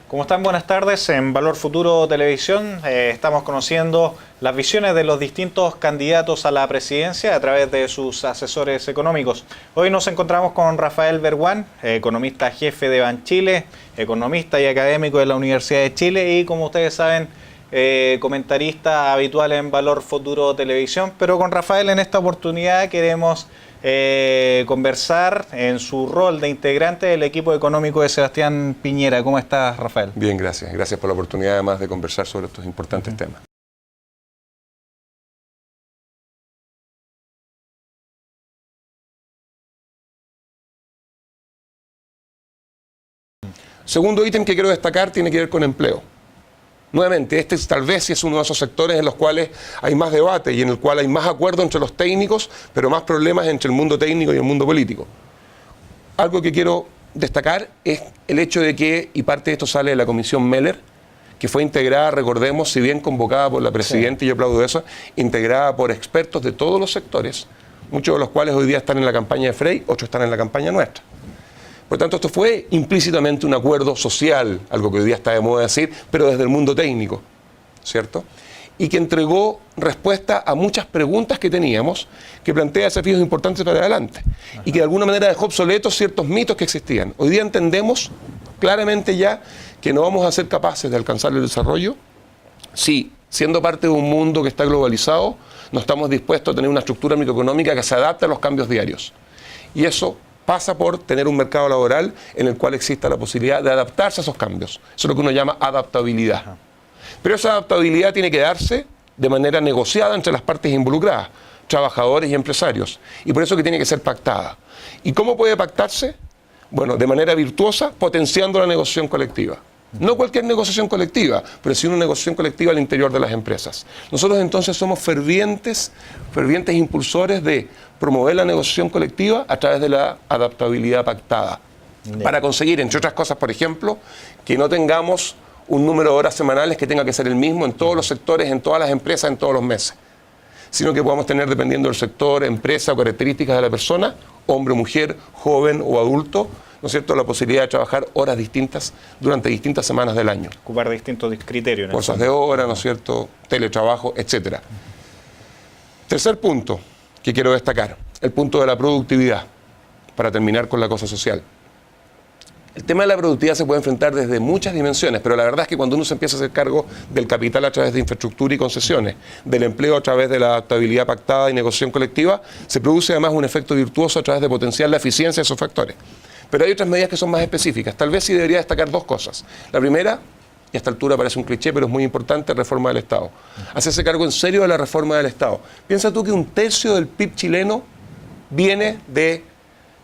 ¿Cómo están? Buenas tardes. En Valor Futuro Televisión estamos conociendo las visiones de los distintos candidatos a la presidencia a través de sus asesores económicos. Hoy nos encontramos con Rafael Berguán, economista jefe de Banchile, economista y académico de la Universidad de Chile y, como ustedes saben, comentarista habitual en Valor Futuro Televisión. Pero con Rafael en esta oportunidad queremos conversar en su rol de integrante del equipo económico de Sebastián Piñera. ¿Cómo estás, Rafael? Bien, gracias. Gracias por la oportunidad además de conversar sobre estos importantes temas. Segundo ítem que quiero destacar tiene que ver con empleo. Nuevamente, este tal vez es uno de esos sectores en los cuales hay más debate y en el cual hay más acuerdo entre los técnicos, pero más problemas entre el mundo técnico y el mundo político. Algo que quiero destacar es el hecho de que, y parte de esto sale de la Comisión Meller, que fue integrada, recordemos, si bien convocada por la Presidenta, sí, y yo aplaudo eso, integrada por expertos de todos los sectores, muchos de los cuales hoy día están en la campaña de Frey, otros están en la campaña nuestra. Por tanto, esto fue implícitamente un acuerdo social, algo que hoy día está de moda decir, pero desde el mundo técnico, ¿cierto? Y que entregó respuesta a muchas preguntas que teníamos, que plantea desafíos importantes para adelante, y que de alguna manera dejó obsoletos ciertos mitos que existían. Hoy día entendemos claramente ya que no vamos a ser capaces de alcanzar el desarrollo si, siendo parte de un mundo que está globalizado, no estamos dispuestos a tener una estructura microeconómica que se adapte a los cambios diarios. Y eso pasa por tener un mercado laboral en el cual exista la posibilidad de adaptarse a esos cambios. Eso es lo que uno llama adaptabilidad. Pero esa adaptabilidad tiene que darse de manera negociada entre las partes involucradas, trabajadores y empresarios. Y por eso que tiene que ser pactada. ¿Y cómo puede pactarse? Bueno, de manera virtuosa, potenciando la negociación colectiva. No cualquier negociación colectiva, pero sí una negociación colectiva al interior de las empresas. Nosotros entonces somos fervientes impulsores de promover la negociación colectiva a través de la adaptabilidad pactada. Para conseguir, entre otras cosas, por ejemplo, que no tengamos un número de horas semanales que tenga que ser el mismo en todos los sectores, en todas las empresas, en todos los meses, sino que podamos tener, dependiendo del sector, empresa o características de la persona, hombre, mujer, joven o adulto, ¿no es cierto?, la posibilidad de trabajar horas distintas durante distintas semanas del año. Ocupar distintos criterios. Cosas de hora, ¿no es cierto?, teletrabajo, etcétera. Tercer punto que quiero destacar, el punto de la productividad, para terminar con la cosa social. El tema de la productividad se puede enfrentar desde muchas dimensiones, pero la verdad es que cuando uno se empieza a hacer cargo del capital a través de infraestructura y concesiones, del empleo a través de la adaptabilidad pactada y negociación colectiva, se produce además un efecto virtuoso a través de potenciar la eficiencia de esos factores. Pero hay otras medidas que son más específicas. Tal vez sí debería destacar dos cosas. La primera, y a esta altura parece un cliché, pero es muy importante, reforma del Estado. Hacerse cargo en serio de la reforma del Estado. Piensa tú que 1/3 del PIB chileno viene de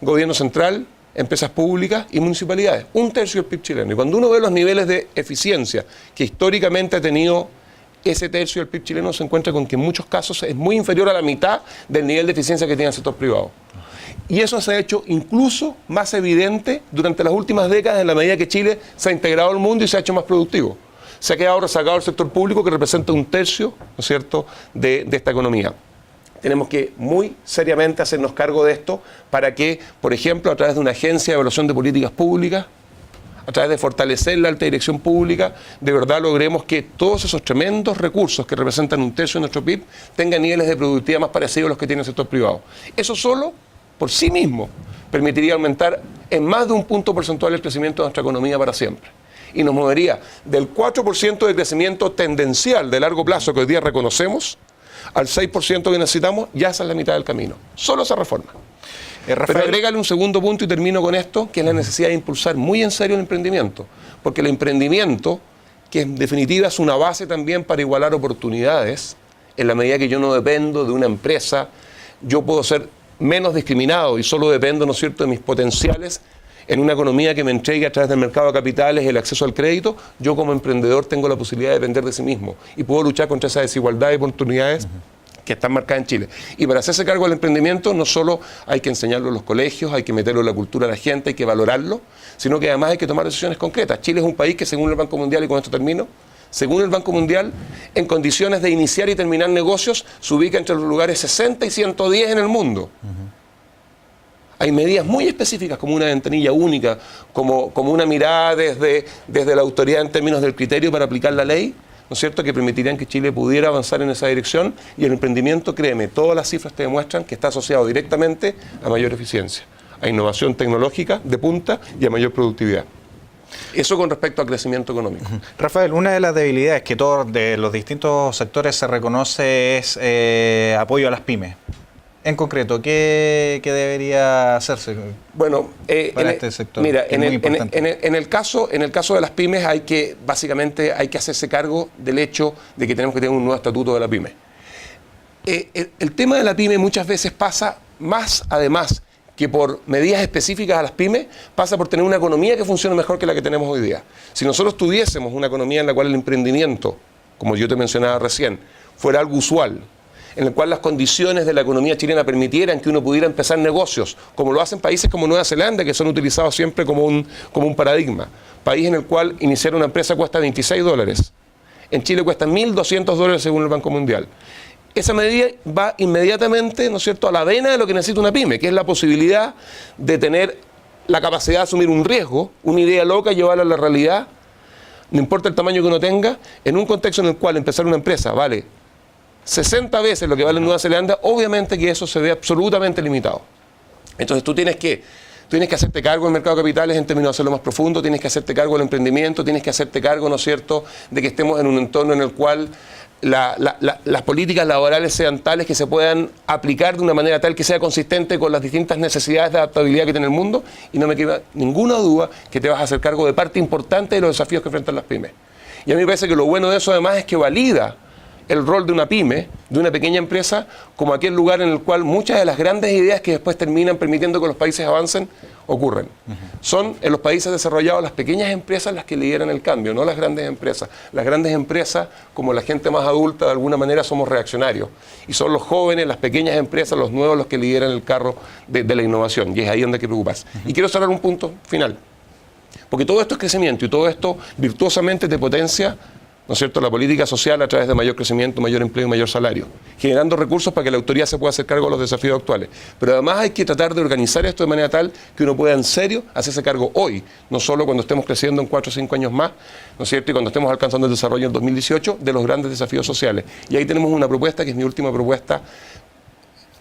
gobierno central, empresas públicas y municipalidades. 1/3 del PIB chileno. Y cuando uno ve los niveles de eficiencia que históricamente ha tenido ese tercio del PIB chileno, se encuentra con que en muchos casos es muy inferior a la mitad del nivel de eficiencia que tiene el sector privado. Y eso se ha hecho incluso más evidente durante las últimas décadas en la medida que Chile se ha integrado al mundo y se ha hecho más productivo. Se ha quedado rezagado el sector público que representa 1/3, ¿no es cierto?, de esta economía. Tenemos que muy seriamente hacernos cargo de esto para que, por ejemplo, a través de una agencia de evaluación de políticas públicas, a través de fortalecer la alta dirección pública, de verdad logremos que todos esos tremendos recursos que representan 1/3 de nuestro PIB tengan niveles de productividad más parecidos a los que tiene el sector privado. Eso solo, por sí mismo, permitiría aumentar en más de un punto porcentual el crecimiento de nuestra economía para siempre. Y nos movería del 4% de crecimiento tendencial de largo plazo que hoy día reconocemos al 6% que necesitamos, ya esa es la mitad del camino. Solo esa reforma. Pero agrégale un segundo punto y termino con esto, que es la necesidad de impulsar muy en serio el emprendimiento. Porque el emprendimiento, que en definitiva es una base también para igualar oportunidades, en la medida que yo no dependo de una empresa, yo puedo ser menos discriminado y solo dependo, ¿no es cierto?, de mis potenciales en una economía que me entregue a través del mercado de capitales el acceso al crédito. Yo como emprendedor tengo la posibilidad de depender de sí mismo y puedo luchar contra esa desigualdad de oportunidades que están marcadas en Chile. Y para hacerse cargo del emprendimiento no solo hay que enseñarlo en los colegios, hay que meterlo en la cultura de la gente, hay que valorarlo, sino que además hay que tomar decisiones concretas. Chile es un país que, según el Banco Mundial, y con esto termino, según el Banco Mundial, en condiciones de iniciar y terminar negocios, se ubica entre los lugares 60 y 110 en el mundo. Hay medidas muy específicas como una ventanilla única, como una mirada desde la autoridad en términos del criterio para aplicar la ley, ¿no es cierto?, que permitirían que Chile pudiera avanzar en esa dirección, y el emprendimiento, créeme, todas las cifras te demuestran que está asociado directamente a mayor eficiencia, a innovación tecnológica de punta y a mayor productividad. Eso con respecto al crecimiento económico. Rafael, una de las debilidades que todos de los distintos sectores se reconoce es apoyo a las pymes. En concreto, ¿qué debería hacerse para este sector? Mira, en el caso de las pymes básicamente hay que hacerse cargo del hecho de que tenemos que tener un nuevo estatuto de la pyme. El tema de la pyme muchas veces pasa más, además, que por medidas específicas a las pymes, pasa por tener una economía que funcione mejor que la que tenemos hoy día. Si nosotros tuviésemos una economía en la cual el emprendimiento, como yo te mencionaba recién, fuera algo usual, en el cual las condiciones de la economía chilena permitieran que uno pudiera empezar negocios, como lo hacen países como Nueva Zelanda, que son utilizados siempre como un paradigma. País en el cual iniciar una empresa cuesta $26. En Chile cuesta $1.200 según el Banco Mundial. Esa medida va inmediatamente, ¿no es cierto?, a la vena de lo que necesita una pyme, que es la posibilidad de tener la capacidad de asumir un riesgo, una idea loca, llevarla a la realidad, no importa el tamaño que uno tenga, en un contexto en el cual empezar una empresa vale 60 veces lo que vale en Nueva Zelanda, obviamente que eso se ve absolutamente limitado. Entonces tú tienes que hacerte cargo del mercado de capitales en términos de hacerlo más profundo, tienes que hacerte cargo del emprendimiento, tienes que hacerte cargo, ¿no es cierto?, de que estemos en un entorno en el cual las políticas laborales sean tales que se puedan aplicar de una manera tal que sea consistente con las distintas necesidades de adaptabilidad que tiene el mundo, y no me queda ninguna duda que te vas a hacer cargo de parte importante de los desafíos que enfrentan las pymes. Y a mí me parece que lo bueno de eso además es que valida el rol de una pyme, de una pequeña empresa, como aquel lugar en el cual muchas de las grandes ideas que después terminan permitiendo que los países avancen, ocurren. Son en los países desarrollados las pequeñas empresas las que lideran el cambio, no las grandes empresas. Las grandes empresas, como la gente más adulta, de alguna manera somos reaccionarios. Y son los jóvenes, las pequeñas empresas, los nuevos, los que lideran el carro de la innovación. Y es ahí donde hay que preocuparse. Y quiero cerrar un punto final. Porque todo esto es crecimiento y todo esto virtuosamente te potencia, ¿no es cierto?, la política social a través de mayor crecimiento, mayor empleo y mayor salario, generando recursos para que la autoridad se pueda hacer cargo de los desafíos actuales. Pero además hay que tratar de organizar esto de manera tal que uno pueda en serio hacerse cargo hoy, no solo cuando estemos creciendo en 4 o 5 años más, ¿no es cierto?, y cuando estemos alcanzando el desarrollo en 2018, de los grandes desafíos sociales. Y ahí tenemos una propuesta, que es mi última propuesta,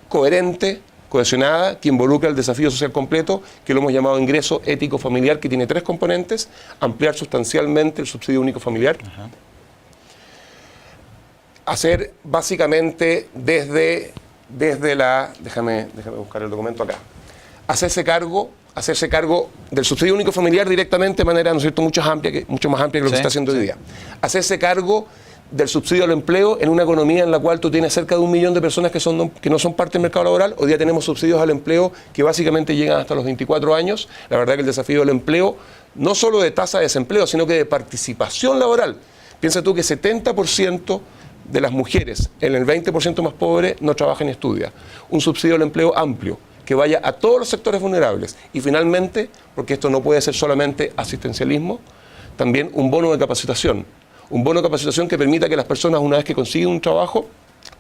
coherente, cohesionada, que involucra el desafío social completo, que lo hemos llamado ingreso ético familiar, que tiene 3 componentes: ampliar sustancialmente el subsidio único familiar, hacer básicamente desde la... Déjame buscar el documento acá. Hacerse cargo del subsidio único familiar directamente de manera, ¿no es cierto?, mucho más amplia que lo que se está haciendo hoy día. Hacerse cargo del subsidio al empleo en una economía en la cual tú tienes cerca de 1 millón de personas que no son parte del mercado laboral. Hoy día tenemos subsidios al empleo que básicamente llegan hasta los 24 años. La verdad que el desafío del empleo, no solo de tasa de desempleo, sino que de participación laboral. Piensa tú que 70% de las mujeres en el 20% más pobre no trabaja ni estudia. Un subsidio al empleo amplio, que vaya a todos los sectores vulnerables. Y finalmente, porque esto no puede ser solamente asistencialismo, también un bono de capacitación. Un bono de capacitación que permita que las personas, una vez que consiguen un trabajo,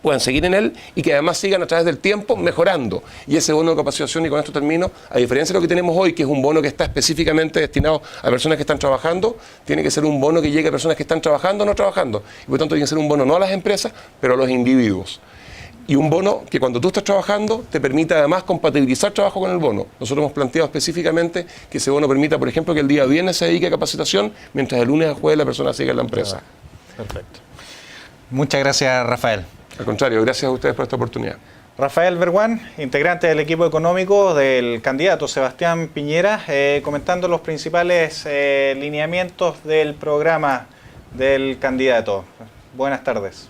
puedan seguir en él y que además sigan a través del tiempo mejorando. Y ese bono de capacitación, y con esto termino, a diferencia de lo que tenemos hoy, que es un bono que está específicamente destinado a personas que están trabajando, tiene que ser un bono que llegue a personas que están trabajando o no trabajando. Y por lo tanto tiene que ser un bono no a las empresas, pero a los individuos. Y un bono que cuando tú estás trabajando te permita además compatibilizar trabajo con el bono. Nosotros hemos planteado específicamente que ese bono permita, por ejemplo, que el día viernes se dedique a capacitación, mientras el lunes a jueves la persona siga en la empresa. Perfecto. Muchas gracias, Rafael. Al contrario, gracias a ustedes por esta oportunidad. Rafael Berguán, integrante del equipo económico del candidato Sebastián Piñera, comentando los principales lineamientos del programa del candidato. Buenas tardes.